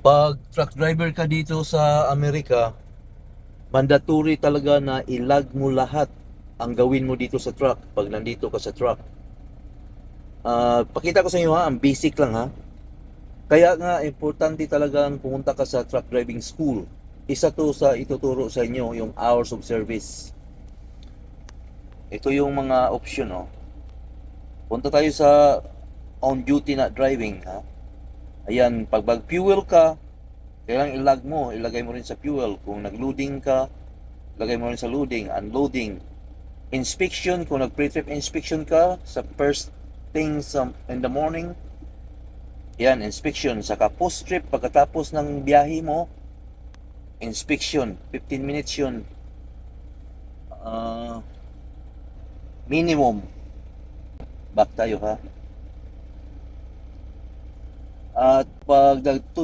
Pag truck driver ka dito sa Amerika, mandatory talaga na ilag mo lahat ang gawin mo dito sa truck pag nandito ka sa truck. Pakita ko sa inyo ha, ang basic lang ha. Kaya nga, importante talagang pumunta ka sa truck driving school. Isa to sa ituturo sa inyo, yung hours of service. Ito yung mga option, oh. Punta tayo sa on duty na driving, ha. Ayan, pag mag-fuel ka, kailangan ilagay mo rin sa fuel. Kung nag-loading ka, ilagay mo rin sa loading, unloading. Inspection, kung nag-pre-trip inspection ka, sa first thing in the morning, yan, inspection. Saka post-trip, pagkatapos ng biyahe mo, inspection. 15 minutes yun. Minimum. Back tayo ha. At pag